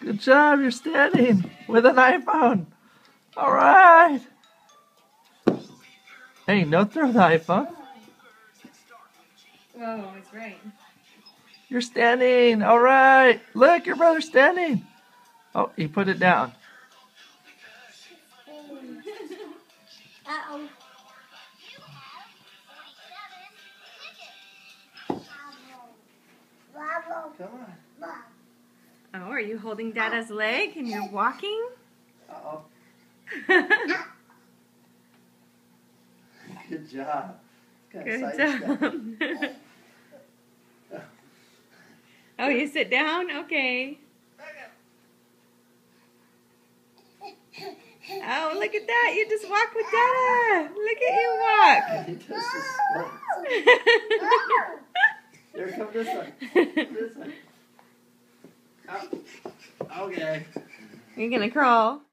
Good job, you're standing with an iPhone. All right. Hey, don't throw the iPhone. Whoa, it's right. You're standing. All right. Look, your brother's standing. Oh, he put it down. Uh-oh. Come on. Oh, are you holding Dada's leg and you're walking? Uh-oh. Good job. Good job. Oh, you sit down? Okay. Oh, look at that. You just walk with Dada. Look at you walk. He does the splits. Here, come this way. This way. Oh. Okay. You're going to crawl.